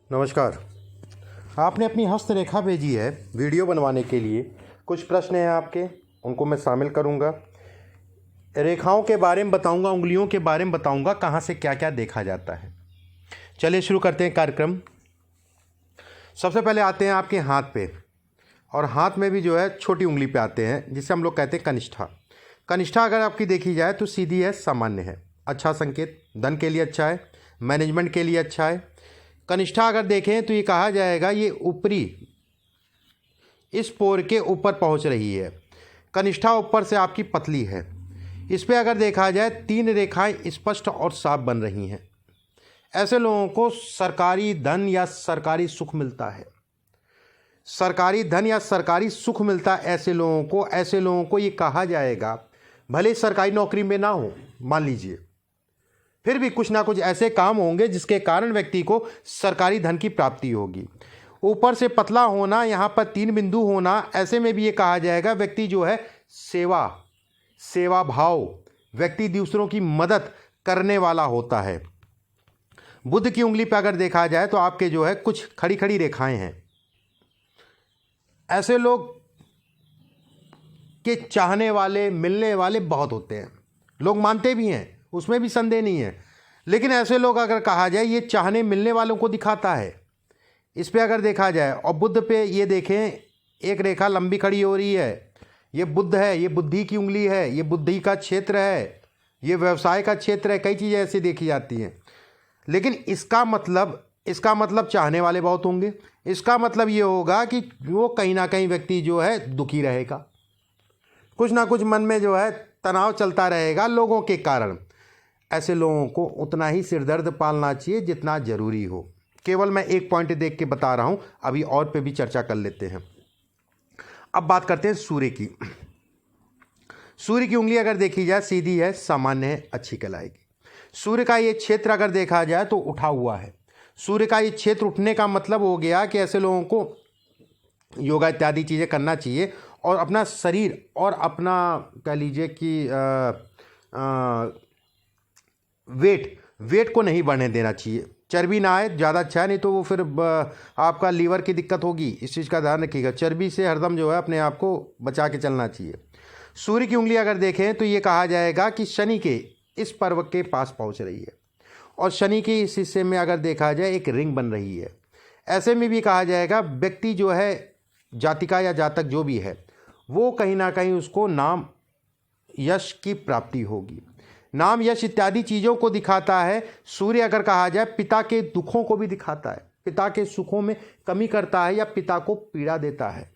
नमस्कार। आपने अपनी हस्तरेखा भेजी है वीडियो बनवाने के लिए। कुछ प्रश्न हैं आपके, उनको मैं शामिल करूंगा। रेखाओं के बारे में बताऊंगा, उंगलियों के बारे में बताऊंगा, कहाँ से क्या क्या देखा जाता है। चलिए शुरू करते हैं कार्यक्रम। सबसे पहले आते हैं आपके हाथ पे, और हाथ में भी जो है छोटी उंगली पे आते हैं, जिसे हम लोग कहते हैं कनिष्ठा। कनिष्ठा अगर आपकी देखी जाए तो सीधी है, सामान्य है, अच्छा संकेत, धन के लिए अच्छा है, मैनेजमेंट के लिए अच्छा है। कनिष्ठा अगर देखें तो ये कहा जाएगा ये ऊपरी इस पोर के ऊपर पहुंच रही है। कनिष्ठा ऊपर से आपकी पतली है। इस पे अगर देखा जाए 3 रेखाएं स्पष्ट और साफ बन रही हैं। ऐसे लोगों को सरकारी धन या सरकारी सुख मिलता है। सरकारी धन या सरकारी सुख मिलता है ऐसे लोगों को ये कहा जाएगा, भले सरकारी नौकरी में ना हो, मान लीजिए, फिर भी कुछ ना कुछ ऐसे काम होंगे जिसके कारण व्यक्ति को सरकारी धन की प्राप्ति होगी। ऊपर से पतला होना, यहाँ पर 3 बिंदु होना, ऐसे में भी ये कहा जाएगा व्यक्ति जो है सेवा भाव, व्यक्ति दूसरों की मदद करने वाला होता है। बुध की उंगली पर अगर देखा जाए तो आपके जो है कुछ खड़ी खड़ी रेखाएं हैं। ऐसे लोग के चाहने वाले, मिलने वाले बहुत होते हैं, लोग मानते भी हैं, उसमें भी संदेह नहीं है। लेकिन ऐसे लोग अगर कहा जाए ये चाहने मिलने वालों को दिखाता है। इस पे अगर देखा जाए, और बुध पे ये देखें, एक रेखा लंबी खड़ी हो रही है, ये बुध है, ये बुद्धि की उंगली है, ये बुद्धि का क्षेत्र है, ये व्यवसाय का क्षेत्र है, कई चीज़ें ऐसी देखी जाती हैं। लेकिन इसका मतलब चाहने वाले बहुत होंगे। इसका मतलब ये होगा कि वो कहीं ना कहीं व्यक्ति जो है दुखी रहेगा, कुछ ना कुछ मन में जो है तनाव चलता रहेगा लोगों के कारण। ऐसे लोगों को उतना ही सिरदर्द पालना चाहिए जितना ज़रूरी हो। केवल मैं एक पॉइंट देख के बता रहा हूँ, अभी और पे भी चर्चा कर लेते हैं। अब बात करते हैं सूर्य की। सूर्य की उंगली अगर देखी जाए सीधी है, सामान्य है, अच्छी कहलाएगी। सूर्य का ये क्षेत्र अगर देखा जाए तो उठा हुआ है। सूर्य का ये क्षेत्र उठने का मतलब हो गया कि ऐसे लोगों को योगा इत्यादि चीज़ें करना चाहिए, और अपना शरीर और अपना कह लीजिए कि वेट को नहीं बढ़ने देना चाहिए। चर्बी ना आए, ज़्यादा अच्छा है, नहीं तो वो फिर आपका लीवर की दिक्कत होगी। इस चीज़ का ध्यान रखिएगा। चर्बी से हरदम जो है अपने आप को बचा के चलना चाहिए। सूर्य की उंगली अगर देखें तो ये कहा जाएगा कि शनि के इस पर्व के पास पहुंच रही है, और शनि के इस हिस्से में अगर देखा जाए एक रिंग बन रही है। ऐसे में भी कहा जाएगा व्यक्ति जो है, जातिका या जातक जो भी है, वो कहीं ना कहीं उसको नाम यश की प्राप्ति होगी। नाम यश इत्यादि चीज़ों को दिखाता है। सूर्य अगर कहा जाए पिता के दुखों को भी दिखाता है, पिता के सुखों में कमी करता है या पिता को पीड़ा देता है।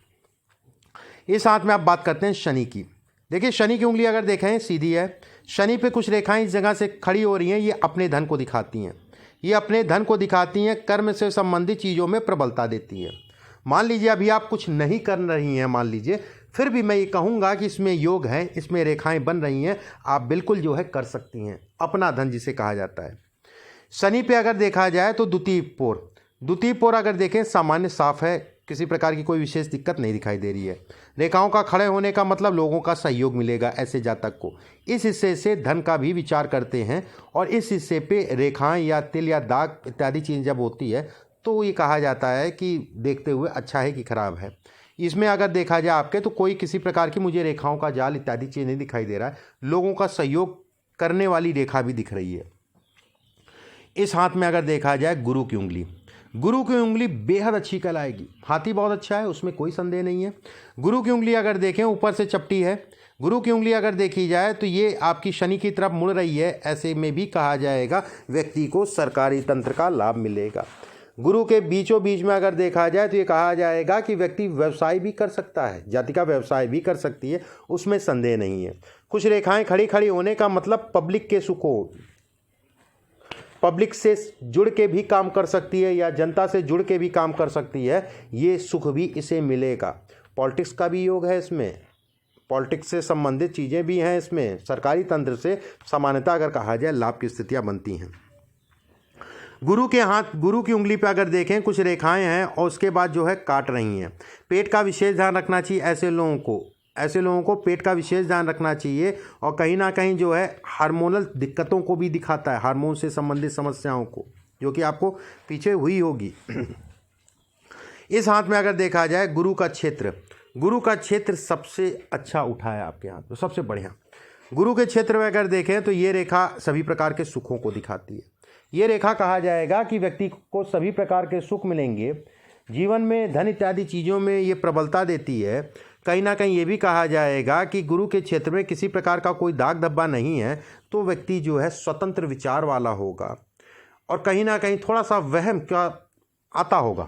इस साथ में आप बात करते हैं शनि की। देखिए शनि की उंगली अगर देखें सीधी है। शनि पे कुछ रेखाएं इस जगह से खड़ी हो रही हैं, ये अपने धन को दिखाती हैं। ये अपने धन को दिखाती हैं, कर्म से संबंधित चीज़ों में प्रबलता देती हैं। मान लीजिए अभी आप कुछ नहीं कर रही हैं, मान लीजिए, फिर भी मैं ये कहूँगा कि इसमें योग है, इसमें रेखाएं बन रही हैं, आप बिल्कुल जो है कर सकती हैं। अपना धन जिसे कहा जाता है। शनि पे अगर देखा जाए तो द्वितीय पोर अगर देखें सामान्य साफ है, किसी प्रकार की कोई विशेष दिक्कत नहीं दिखाई दे रही है। रेखाओं का खड़े होने का मतलब लोगों का सहयोग मिलेगा ऐसे जातक को। इस हिस्से से धन का भी विचार करते हैं, और इस हिस्से पे रेखाएं या तिल या दाग इत्यादि चीज़ जब होती है तो ये कहा जाता है कि देखते हुए अच्छा है कि खराब है। इसमें अगर देखा जाए आपके तो कोई किसी प्रकार की मुझे रेखाओं का जाल इत्यादि चीज़ नहीं दिखाई दे रहा है। लोगों का सहयोग करने वाली रेखा भी दिख रही है। इस हाथ में अगर देखा जाए गुरु की उंगली बेहद अच्छी कहलाएगी। हाथी बहुत अच्छा है, उसमें कोई संदेह नहीं है। गुरु की उंगली अगर देखें ऊपर से चपटी है। गुरु की उंगली अगर देखी जाए तो ये आपकी शनि की तरफ मुड़ रही है। ऐसे में भी कहा जाएगा व्यक्ति को सरकारी तंत्र का लाभ मिलेगा। गुरु के बीचों बीच में अगर देखा जाए तो ये कहा जाएगा कि व्यक्ति व्यवसाय भी कर सकता है, जातिका व्यवसाय भी कर सकती है, उसमें संदेह नहीं है। कुछ रेखाएं खड़ी होने का मतलब पब्लिक के सुख हो, पब्लिक से जुड़ के भी काम कर सकती है या जनता से जुड़ के भी काम कर सकती है, ये सुख भी इसे मिलेगा। पॉलिटिक्स का भी योग है इसमें, पॉलिटिक्स से संबंधित चीज़ें भी हैं इसमें। सरकारी तंत्र से सामान्यता अगर कहा जाए लाभ की स्थितियाँ बनती हैं। गुरु की उंगली पे अगर देखें कुछ रेखाएं हैं, और उसके बाद जो है काट रही हैं। पेट का विशेष ध्यान रखना चाहिए ऐसे लोगों को पेट का विशेष ध्यान रखना चाहिए, और कहीं ना कहीं जो है हार्मोनल दिक्कतों को भी दिखाता है, हार्मोन से संबंधित समस्याओं को। जो कि आपको पीछे हुई होगी। इस हाथ में अगर देखा जाए गुरु का क्षेत्र, गुरु का क्षेत्र सबसे अच्छा उठा है आपके हाथ में, सबसे बढ़िया। गुरु के क्षेत्र में अगर देखें तो ये रेखा सभी प्रकार के सुखों को दिखाती है। ये रेखा कहा जाएगा कि व्यक्ति को सभी प्रकार के सुख मिलेंगे, जीवन में धन इत्यादि चीज़ों में ये प्रबलता देती है। कहीं ना कहीं ये भी कहा जाएगा कि गुरु के क्षेत्र में किसी प्रकार का कोई दाग धब्बा नहीं है, तो व्यक्ति जो है स्वतंत्र विचार वाला होगा और कहीं ना कहीं थोड़ा सा वहम क्या आता होगा,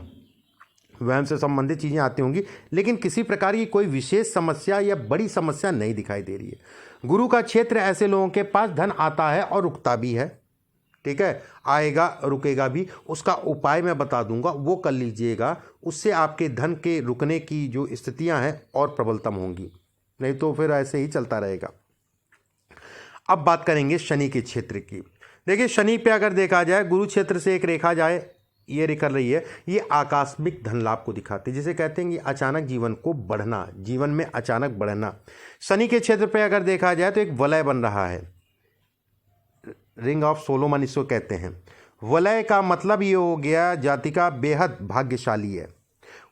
वहम से संबंधित चीज़ें आती होंगी, लेकिन किसी प्रकार की कोई विशेष समस्या या बड़ी समस्या नहीं दिखाई दे रही है। गुरु का क्षेत्र ऐसे लोगों के पास धन आता है और रुकता भी है, ठीक है, आएगा रुकेगा भी। उसका उपाय मैं बता दूंगा, वो कर लीजिएगा, उससे आपके धन के रुकने की जो स्थितियां हैं और प्रबलतम होंगी, नहीं तो फिर ऐसे ही चलता रहेगा। अब बात करेंगे शनि के क्षेत्र की। देखिए शनि पे अगर देखा जाए, गुरु क्षेत्र से एक रेखा जाए, ये रेखा रही है, ये आकस्मिक धन लाभ को दिखाती है, जिसे कहते हैं कि अचानक जीवन को बढ़ना, जीवन में अचानक बढ़ना। शनि के क्षेत्र पे अगर देखा जाए तो एक वलय बन रहा है, रिंग ऑफ सोलोमन इसको कहते हैं। वलय का मतलब ये हो गया जातिका बेहद भाग्यशाली है,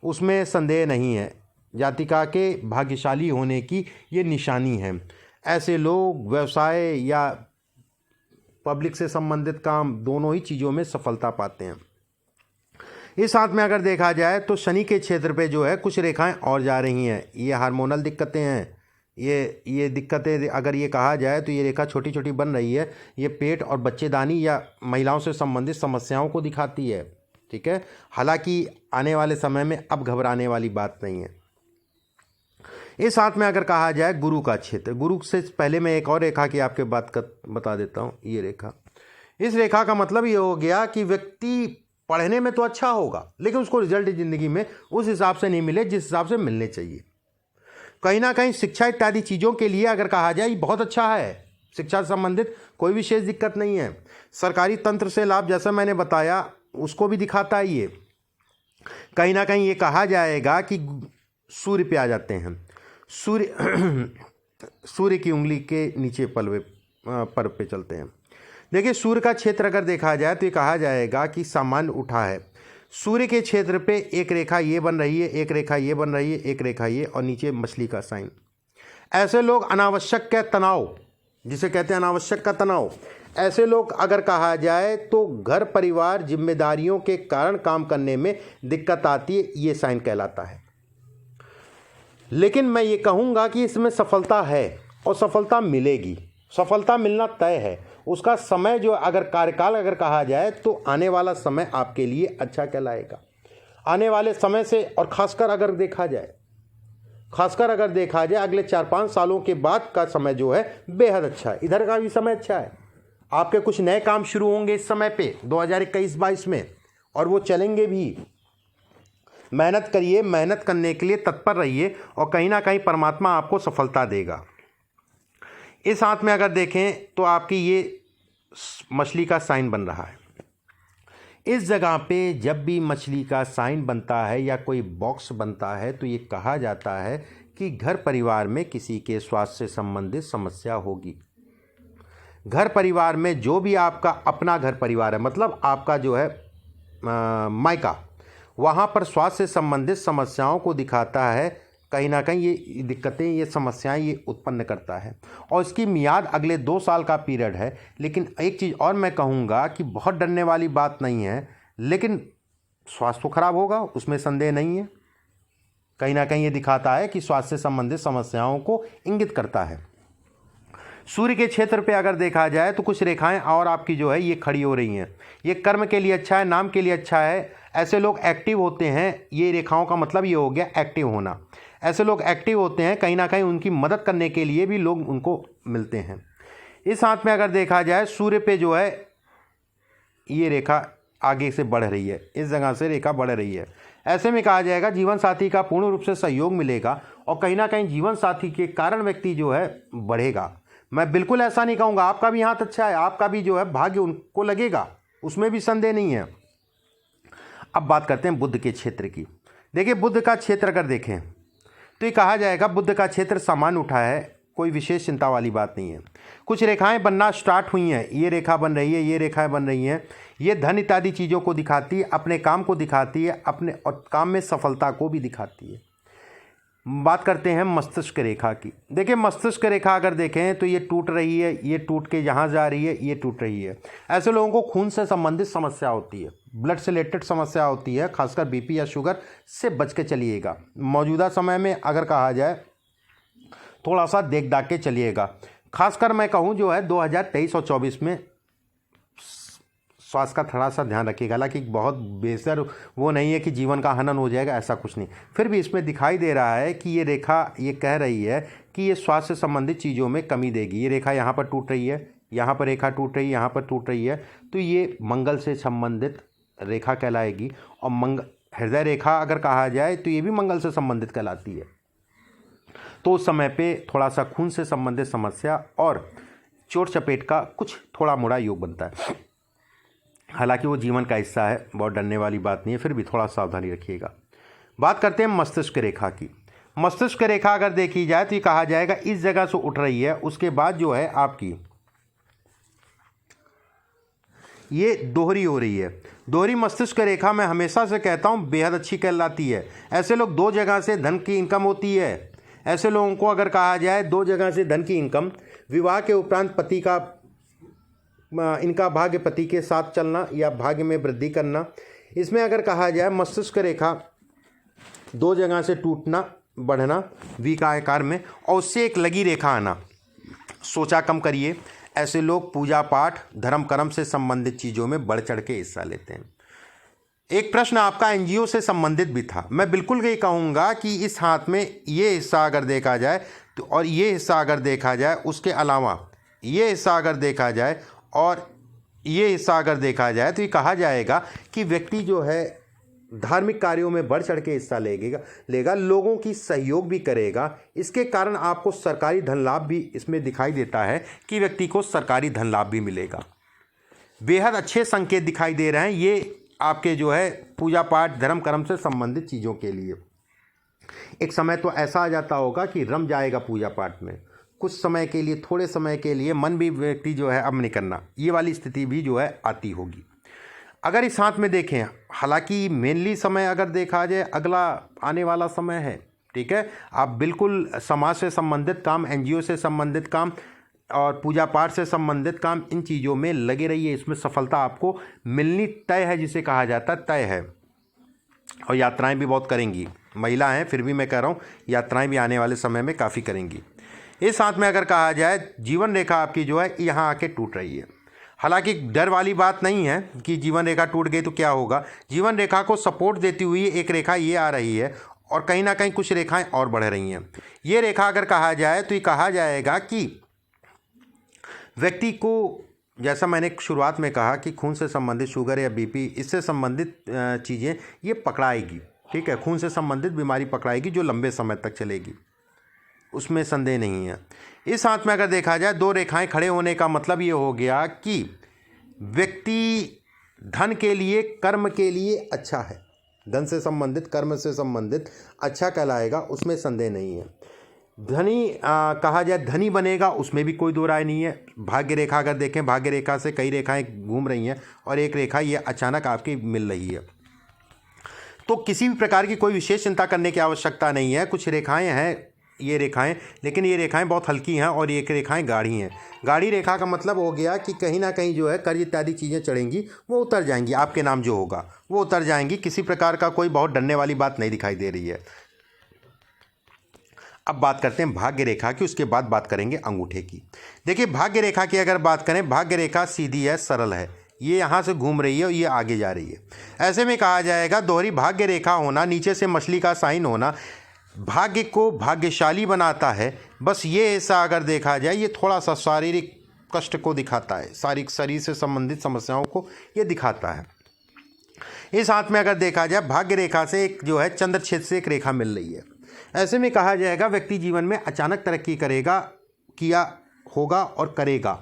उसमें संदेह नहीं है, जातिका के भाग्यशाली होने की ये निशानी है। ऐसे लोग व्यवसाय या पब्लिक से संबंधित काम दोनों ही चीज़ों में सफलता पाते हैं। इस हाथ में अगर देखा जाए तो शनि के क्षेत्र पे जो है कुछ रेखाएं और जा रही हैं, ये हार्मोनल दिक्कतें हैं, ये दिक्कतें अगर ये कहा जाए तो ये रेखा छोटी छोटी बन रही है, ये पेट और बच्चेदानी या महिलाओं से संबंधित समस्याओं को दिखाती है, ठीक है। हालांकि आने वाले समय में अब घबराने वाली बात नहीं है। इस हाथ में अगर कहा जाए गुरु का क्षेत्र, गुरु से पहले मैं एक और रेखा की आपके बात का बता देता हूँ। ये रेखा, इस रेखा का मतलब ये हो गया कि व्यक्ति पढ़ने में तो अच्छा होगा, लेकिन उसको रिजल्ट ज़िंदगी में उस हिसाब से नहीं मिले जिस हिसाब से मिलने चाहिए। कहीं ना कहीं शिक्षा इत्यादि चीज़ों के लिए अगर कहा जाए ये बहुत अच्छा है, शिक्षा से संबंधित कोई विशेष दिक्कत नहीं है। सरकारी तंत्र से लाभ जैसा मैंने बताया उसको भी दिखाता है ये। कहीं ना कहीं ये कहा जाएगा कि सूर्य पे आ जाते हैं, सूर्य की उंगली के नीचे पर्व पे चलते हैं। देखिए सूर्य का क्षेत्र अगर देखा जाए तो ये कहा जाएगा कि सामान्य उठा है। सूर्य के क्षेत्र पे एक रेखा ये बन रही है, एक रेखा ये बन रही है, एक रेखा ये, और नीचे मछली का साइन। ऐसे लोग अनावश्यक का तनाव, जिसे कहते हैं अनावश्यक का तनाव, ऐसे लोग अगर कहा जाए तो घर परिवार जिम्मेदारियों के कारण काम करने में दिक्कत आती है, ये साइन कहलाता है। लेकिन मैं ये कहूँगा कि इसमें सफलता है और सफलता मिलेगी, सफलता मिलना तय है। उसका समय जो अगर कार्यकाल अगर कहा जाए तो आने वाला समय आपके लिए अच्छा कहलाएगा। आने वाले समय से, और खासकर अगर देखा जाए अगले 4-5 सालों के बाद का समय जो है बेहद अच्छा है। इधर का भी समय अच्छा है, आपके कुछ नए काम शुरू होंगे इस समय पे 2021-22 में, और वो चलेंगे भी। मेहनत करिए, मेहनत करने के लिए तत्पर रहिए और कहीं ना कहीं परमात्मा आपको सफलता देगा। इस हाथ में अगर देखें तो आपकी ये मछली का साइन बन रहा है। इस जगह पे जब भी मछली का साइन बनता है या कोई बॉक्स बनता है तो ये कहा जाता है कि घर परिवार में किसी के स्वास्थ्य से संबंधित समस्या होगी। घर परिवार में जो भी आपका अपना घर परिवार है, मतलब आपका जो है मायका, वहाँ पर स्वास्थ्य से संबंधित समस्याओं को दिखाता है। कहीं ना कहीं ये दिक्कतें, ये समस्याएं ये उत्पन्न करता है, और इसकी मियाद अगले 2 साल का पीरियड है। लेकिन एक चीज़ और मैं कहूँगा कि बहुत डरने वाली बात नहीं है, लेकिन स्वास्थ्य तो खराब होगा, उसमें संदेह नहीं है। कहीं ना कहीं ये दिखाता है कि स्वास्थ्य से संबंधित समस्याओं को इंगित करता है। सूर्य के क्षेत्र पे अगर देखा जाए तो कुछ रेखाएं और आपकी जो है ये खड़ी हो रही हैं। ये कर्म के लिए अच्छा है, नाम के लिए अच्छा है। ऐसे लोग एक्टिव होते हैं, ये रेखाओं का मतलब ये हो गया एक्टिव होना। ऐसे लोग एक्टिव होते हैं, कहीं ना कहीं उनकी मदद करने के लिए भी लोग उनको मिलते हैं। इस हाथ में अगर देखा जाए सूर्य पे जो है ये रेखा आगे से बढ़ रही है, इस जगह से रेखा बढ़ रही है। ऐसे में कहा जाएगा जीवन साथी का पूर्ण रूप से सहयोग मिलेगा और कहीं ना कहीं जीवन साथी के कारण व्यक्ति जो है बढ़ेगा। मैं बिल्कुल ऐसा नहीं कहूँगा, आपका भी हाथ अच्छा है, आपका भी जो है भाग्य उनको लगेगा, उसमें भी संदेह नहीं है। अब बात करते हैं बुध के क्षेत्र की। देखिए बुध का क्षेत्र अगर देखें तो ये कहा जाएगा बुध का क्षेत्र सामान्य उठा है, कोई विशेष चिंता वाली बात नहीं है। कुछ रेखाएं बनना स्टार्ट हुई हैं, ये रेखा बन रही है, ये रेखाएं बन रही हैं, ये धन इत्यादि चीज़ों को दिखाती है, अपने काम को दिखाती है, अपने और काम में सफलता को भी दिखाती है। बात करते हैं मस्तिष्क रेखा की। देखिए मस्तिष्क रेखा अगर देखें तो ये टूट रही है, ये टूट के यहाँ जा रही है, ये टूट रही है। ऐसे लोगों को खून से संबंधित समस्या होती है, ब्लड से रिलेटेड समस्या होती है, खासकर बीपी या शुगर से बच के चलिएगा। मौजूदा समय में अगर कहा जाए थोड़ा सा देख दाख के चलिएगा। खासकर मैं कहूँ जो है 2023 और 24 में स्वास्थ्य का थोड़ा सा ध्यान रखिएगा। हालांकि बहुत बेहतर वो नहीं है कि जीवन का हनन हो जाएगा, ऐसा कुछ नहीं, फिर भी इसमें दिखाई दे रहा है कि ये रेखा ये कह रही है कि ये स्वास्थ्य से संबंधित चीज़ों में कमी देगी। ये रेखा यहाँ पर टूट रही है, यहाँ पर रेखा टूट रही है, यहाँ पर टूट रही है, तो ये मंगल से संबंधित रेखा कहलाएगी। और हृदय रेखा अगर कहा जाए तो ये भी मंगल से संबंधित कहलाती है। तो उस समय पे थोड़ा सा खून से संबंधित समस्या और चोट चपेट का कुछ थोड़ा मोड़ा योग बनता है। हालांकि वो जीवन का हिस्सा है, बहुत डरने वाली बात नहीं है, फिर भी थोड़ा सावधानी रखिएगा। बात करते हैं मस्तिष्क रेखा की। मस्तिष्क रेखा अगर देखी जाए तो ये कहा जाएगा इस जगह से उठ रही है, उसके बाद जो है आपकी ये दोहरी हो रही है। दोहरी मस्तिष्क रेखा मैं हमेशा से कहता हूँ बेहद अच्छी कहलाती है। ऐसे लोग दो जगह से धन की इनकम होती है। ऐसे लोगों को अगर कहा जाए दो जगह से धन की इनकम, विवाह के उपरांत पति का इनका भाग्य पति के साथ चलना या भाग्य में वृद्धि करना, इसमें अगर कहा जाए मस्तिष्क रेखा दो जगह से टूटना बढ़ना वी का आकार में और उससे एक लगी रेखा आना, सोचा कम करिए। ऐसे लोग पूजा पाठ धर्म कर्म से संबंधित चीज़ों में बढ़ चढ़ के हिस्सा लेते हैं। एक प्रश्न आपका एनजीओ से संबंधित भी था। मैं बिल्कुल यही कहूँगा कि इस हाथ में ये हिस्सा अगर देखा जाए तो और ये हिस्सा अगर देखा जाए, उसके अलावा ये हिस्सा अगर देखा जाए और ये हिस्सा अगर देखा जाए तो ये कहा जाएगा कि व्यक्ति जो है धार्मिक कार्यों में बढ़ चढ़ के हिस्सा लेगा, लोगों की सहयोग भी करेगा। इसके कारण आपको सरकारी धन लाभ भी इसमें दिखाई देता है कि व्यक्ति को सरकारी धन लाभ भी मिलेगा। बेहद अच्छे संकेत दिखाई दे रहे हैं ये आपके जो है पूजा पाठ धर्म कर्म से संबंधित चीज़ों के लिए। एक समय तो ऐसा आ जाता होगा कि रम जाएगा पूजा पाठ में, कुछ समय के लिए, थोड़े समय के लिए मन भी व्यक्ति जो है अब नहीं करना, ये वाली स्थिति भी जो है आती होगी। अगर इस हाथ में देखें, हालांकि मेनली समय अगर देखा जाए अगला आने वाला समय है, ठीक है, आप बिल्कुल समाज से संबंधित काम, एनजीओ से संबंधित काम और पूजा पाठ से संबंधित काम, इन चीज़ों में लगे रहिए। इसमें सफलता आपको मिलनी तय है, जिसे कहा जाता है तय है। और यात्राएं भी बहुत करेंगी, महिला हैं फिर भी मैं कह रहा हूँ यात्राएं भी आने वाले समय में काफ़ी करेंगी। इस हाथ में अगर कहा जाए जीवन रेखा आपकी जो है यहाँ आके टूट रही है। हालांकि डर वाली बात नहीं है कि जीवन रेखा टूट गई तो क्या होगा। जीवन रेखा को सपोर्ट देती हुई एक रेखा ये आ रही है और कहीं ना कहीं कुछ रेखाएं और बढ़ रही हैं। ये रेखा अगर कहा जाए तो ये कहा जाएगा कि व्यक्ति को, जैसा मैंने शुरुआत में कहा कि खून से संबंधित शुगर या बीपी इससे संबंधित चीज़ें ये पकड़ाएगी, ठीक है, खून से संबंधित बीमारी पकड़ाएगी जो लंबे समय तक चलेगी, उसमें संदेह नहीं है। इस हाथ में अगर देखा जाए दो रेखाएं खड़े होने का मतलब ये हो गया कि व्यक्ति धन के लिए, कर्म के लिए अच्छा है, धन से संबंधित कर्म से संबंधित अच्छा कहलाएगा, उसमें संदेह नहीं है। धनी कहा जाए धनी बनेगा, उसमें भी कोई दो राय नहीं है। भाग्य रेखा अगर देखें, भाग्य रेखा से कई रेखाएं घूम रही हैं और एक रेखा ये अचानक आपकी मिल रही है, तो किसी भी प्रकार की कोई विशेष चिंता करने की आवश्यकता नहीं है। कुछ रेखाएं हैं ये रेखाएं, लेकिन ये रेखाएं बहुत हल्की हैं और एक रेखाएं गाढ़ी हैं। गाढ़ी रेखा का मतलब हो गया कि कहीं ना कहीं जो है कर्ज इत्यादि चीज़ें चढ़ेंगी, वो उतर जाएंगी, आपके नाम जो होगा वो उतर जाएंगी। किसी प्रकार का कोई बहुत डरने वाली बात नहीं दिखाई दे रही है। अब बात करते हैं भाग्य रेखा की, उसके बाद बात करेंगे अंगूठे की। देखिए भाग्य रेखा की अगर बात करें, भाग्य रेखा सीधी है, सरल है, ये यहाँ से घूम रही है और ये आगे जा रही है। ऐसे में कहा जाएगा दोहरी भाग्य रेखा होना, नीचे से मछली का साइन होना भाग्य को भाग्यशाली बनाता है। बस ये हिस्सा अगर देखा जाए ये थोड़ा सा शारीरिक कष्ट को दिखाता है, शारीरिक शरीर से संबंधित समस्याओं को ये दिखाता है। इस हाथ में अगर देखा जाए भाग्य रेखा से एक जो है चंद्र छेद से एक रेखा मिल रही है। ऐसे में कहा जाएगा व्यक्ति जीवन में अचानक तरक्की करेगा, किया होगा और करेगा।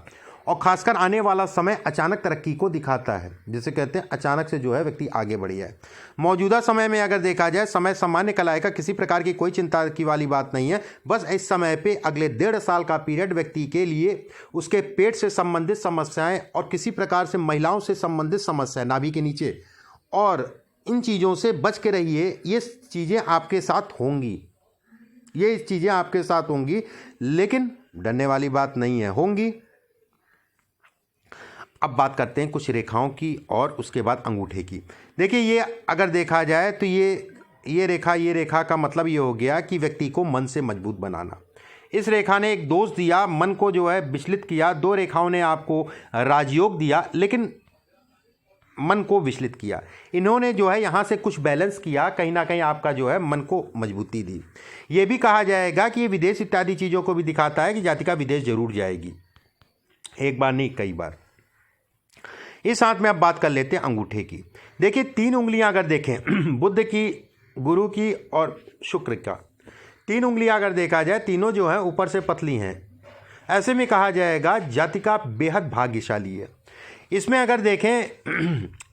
और खासकर आने वाला समय अचानक तरक्की को दिखाता है, जिसे कहते हैं अचानक से जो है व्यक्ति आगे बढ़ जाए। मौजूदा समय में अगर देखा जाए समय सामान्य कल आएगा, किसी प्रकार की कोई चिंता की वाली बात नहीं है। बस इस समय पे अगले 1.5 साल का पीरियड व्यक्ति के लिए उसके पेट से संबंधित समस्याएं और किसी प्रकार से महिलाओं से संबंधित समस्या नाभि के नीचे, और इन चीज़ों से बच के रहिए। ये चीज़ें आपके साथ होंगी, ये चीज़ें आपके साथ होंगी, लेकिन डरने वाली बात नहीं है, होंगी। अब बात करते हैं कुछ रेखाओं की और उसके बाद अंगूठे की। देखिए ये अगर देखा जाए तो ये रेखा का मतलब ये हो गया कि व्यक्ति को मन से मजबूत बनाना। इस रेखा ने एक दोष दिया, मन को जो है विचलित किया। 2 रेखाओं ने आपको राजयोग दिया, लेकिन मन को विचलित किया। इन्होंने जो है यहाँ से कुछ बैलेंस किया, कहीं ना कहीं आपका जो है मन को मजबूती दी। ये भी कहा जाएगा कि ये विदेश इत्यादि चीज़ों को भी दिखाता है कि जातिका विदेश जरूर जाएगी, एक बार नहीं कई बार। इस हाथ में अब बात कर लेते हैं अंगूठे की। देखिए 3 उंगलियां अगर देखें बुध की, गुरु की और शुक्र का, 3 उंगलियां अगर देखा जाए, तीनों जो है ऊपर से पतली हैं। ऐसे में कहा जाएगा जातिका बेहद भाग्यशाली है। इसमें अगर देखें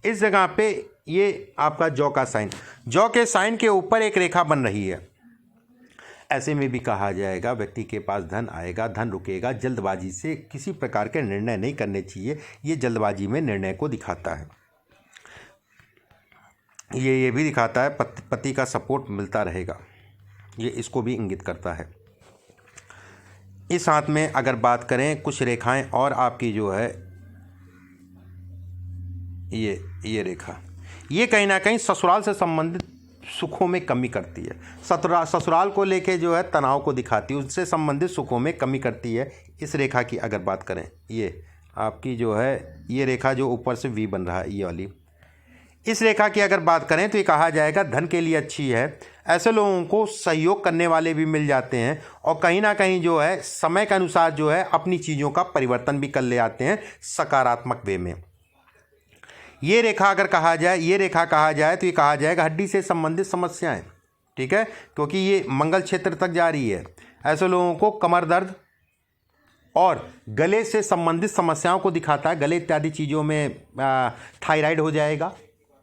इस जगह पे ये आपका जौ का साइन, जौ के साइन के ऊपर एक रेखा बन रही है। ऐसे में भी कहा जाएगा व्यक्ति के पास धन आएगा, धन रुकेगा। जल्दबाजी से किसी प्रकार के निर्णय नहीं करने चाहिए, ये जल्दबाजी में निर्णय को दिखाता है। ये भी दिखाता है पति का सपोर्ट मिलता रहेगा, ये इसको भी इंगित करता है। इस हाथ में अगर बात करें कुछ रेखाएं और आपकी जो है ये रेखा, ये कहीं ना कहीं ससुराल से संबंधित सुखों में कमी करती है। ससुराल को लेके जो है तनाव को दिखाती है, उससे संबंधित सुखों में कमी करती है। इस रेखा की अगर बात करें, ये आपकी जो है ये रेखा जो ऊपर से वी बन रहा है, ये वाली, इस रेखा की अगर बात करें तो ये कहा जाएगा धन के लिए अच्छी है। ऐसे लोगों को सहयोग करने वाले भी मिल जाते हैं और कहीं ना कहीं जो है समय के अनुसार जो है अपनी चीज़ों का परिवर्तन भी कर ले आते हैं सकारात्मक वे में। ये रेखा अगर कहा जाए, ये रेखा कहा जाए तो ये कहा जाएगा हड्डी से संबंधित समस्याएं, ठीक है, क्योंकि ये मंगल क्षेत्र तक जा रही है। ऐसे लोगों को कमर दर्द और गले से संबंधित समस्याओं को दिखाता है। गले इत्यादि चीज़ों में थायराइड हो जाएगा,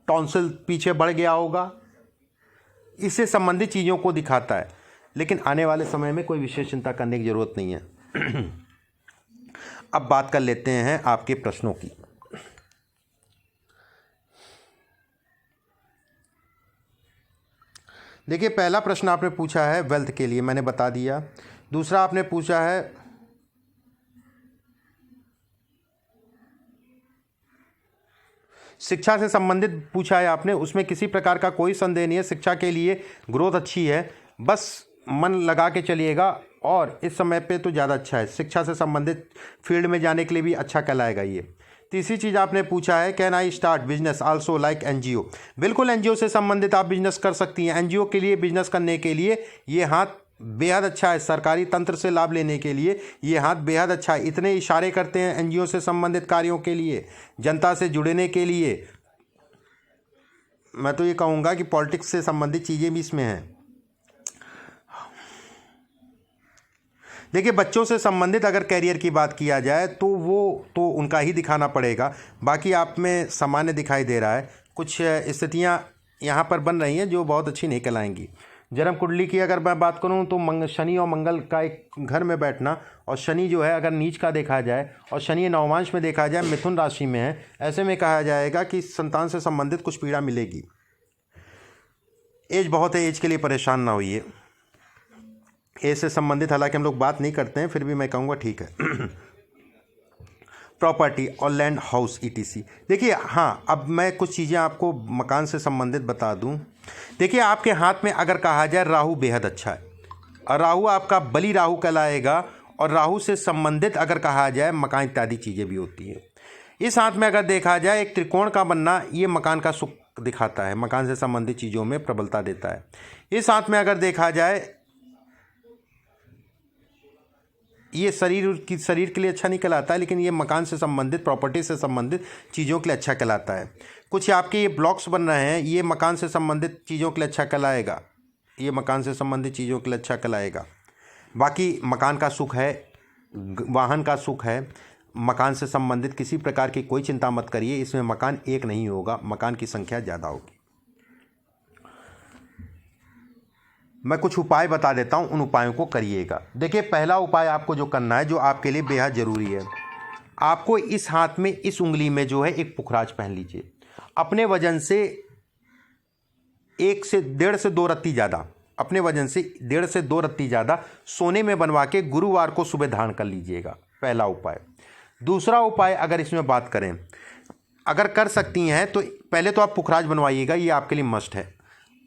टॉन्सिल पीछे बढ़ गया होगा, इससे संबंधित चीज़ों को दिखाता है। लेकिन आने वाले समय में कोई विशेष चिंता करने की ज़रूरत नहीं है। अब बात कर लेते हैं आपके प्रश्नों की। देखिए पहला प्रश्न आपने पूछा है वेल्थ के लिए, मैंने बता दिया। दूसरा आपने पूछा है शिक्षा से संबंधित पूछा है आपने, उसमें किसी प्रकार का कोई संदेह नहीं है। शिक्षा के लिए ग्रोथ अच्छी है, बस मन लगा के चलिएगा और इस समय पे तो ज़्यादा अच्छा है। शिक्षा से संबंधित फील्ड में जाने के लिए भी अच्छा कहलाएगा ये। तीसरी चीज़ आपने पूछा है can I start business also like NGO. बिल्कुल एनजीओ से संबंधित आप बिजनेस कर सकती हैं। एनजीओ के लिए बिजनेस करने के लिए ये हाथ बेहद अच्छा है। सरकारी तंत्र से लाभ लेने के लिए ये हाथ बेहद अच्छा है। इतने इशारे करते हैं एनजीओ से संबंधित कार्यों के लिए, जनता से जुड़ने के लिए। मैं तो ये कहूँगा कि पॉलिटिक्स से संबंधित चीज़ें भी इसमें हैं। देखिए बच्चों से संबंधित अगर कैरियर की बात किया जाए तो वो तो उनका ही दिखाना पड़ेगा, बाकी आप में सामान्य दिखाई दे रहा है। कुछ स्थितियाँ यहाँ पर बन रही हैं जो बहुत अच्छी नहीं कहलाएंगी। जन्म कुंडली की अगर मैं बात करूँ तो शनि और मंगल का एक घर में बैठना, और शनि जो है अगर नीच का देखा जाए और शनि नवमांश में देखा जाए मिथुन राशि में है, ऐसे में कहा जाएगा कि संतान से संबंधित कुछ पीड़ा मिलेगी। एज बहुत है, एज के लिए परेशान ना होइए। एज से संबंधित हालांकि हम लोग बात नहीं करते हैं, फिर भी मैं कहूँगा ठीक है। प्रॉपर्टी और लैंड हाउस ईटीसी। देखिए हाँ, अब मैं कुछ चीज़ें आपको मकान से संबंधित बता दूं। देखिए आपके हाथ में अगर कहा जाए राहु बेहद अच्छा है, और राहु आपका बली राहु कहलाएगा, और राहु से संबंधित अगर कहा जाए मकान इत्यादि चीज़ें भी होती हैं। इस हाथ में अगर देखा जाए एक त्रिकोण का बनना, ये मकान का सुख दिखाता है, मकान से संबंधित चीज़ों में प्रबलता देता है। इस हाथ में अगर देखा जाए ये शरीर के लिए अच्छा नहीं कहलाता है, लेकिन ये मकान से संबंधित प्रॉपर्टी से संबंधित चीज़ों के लिए अच्छा कहलाता है। कुछ आपके ये ब्लॉक्स बन रहे हैं, ये मकान से संबंधित चीज़ों के लिए अच्छा कहलाएगा, ये मकान से संबंधित चीज़ों के लिए अच्छा कहलाएगा। बाकी मकान का सुख है, वाहन का सुख है, मकान से संबंधित किसी प्रकार की कोई चिंता मत करिए, इसमें मकान एक नहीं होगा, मकान की संख्या ज़्यादा होगी। मैं कुछ उपाय बता देता हूँ, उन उपायों को करिएगा। देखिए, पहला उपाय आपको जो करना है, जो आपके लिए बेहद ज़रूरी है, आपको इस हाथ में, इस उंगली में जो है एक पुखराज पहन लीजिए। अपने वजन से 1.5 से 2 रत्ती ज़्यादा, अपने वजन से 1.5 से 2 रत्ती ज़्यादा सोने में बनवा के गुरुवार को सुबह धारण कर लीजिएगा, पहला उपाय। दूसरा उपाय अगर इसमें बात करें, अगर कर सकती हैं तो पहले तो आप पुखराज बनवाइएगा, ये आपके लिए मस्ट है।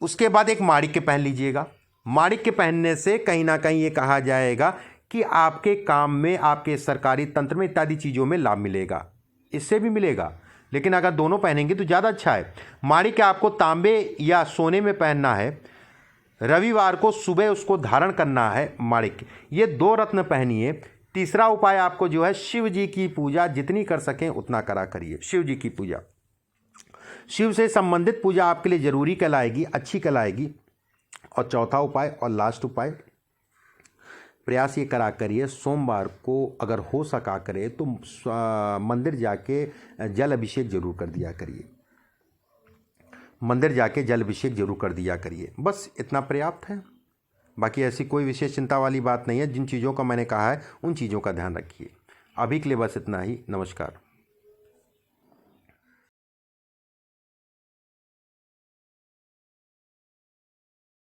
उसके बाद एक माणिक्य पहन लीजिएगा। माणिक्य पहनने से कहीं ना कहीं ये कहा जाएगा कि आपके काम में, आपके सरकारी तंत्र में इत्यादि चीज़ों में लाभ मिलेगा, इससे भी मिलेगा, लेकिन अगर दोनों पहनेंगे तो ज़्यादा अच्छा है। माणिक्य आपको तांबे या सोने में पहनना है, रविवार को सुबह उसको धारण करना है माणिक्य, ये 2 रत्न पहनिए। तीसरा उपाय आपको जो है, शिव जी की पूजा जितनी कर सकें उतना करा करिए। शिव जी की पूजा, शिव से संबंधित पूजा आपके लिए जरूरी कहलाएगी, अच्छी कहलाएगी। और चौथा उपाय और लास्ट उपाय, प्रयास ये करा करिए, सोमवार को अगर हो सका करे तो मंदिर जाके जल अभिषेक जरूर कर दिया करिए, मंदिर जाके जल अभिषेक जरूर कर दिया करिए। बस इतना पर्याप्त है, बाकी ऐसी कोई विशेष चिंता वाली बात नहीं है। जिन चीज़ों का मैंने कहा है उन चीज़ों का ध्यान रखिए। अभी के लिए बस इतना ही। नमस्कार।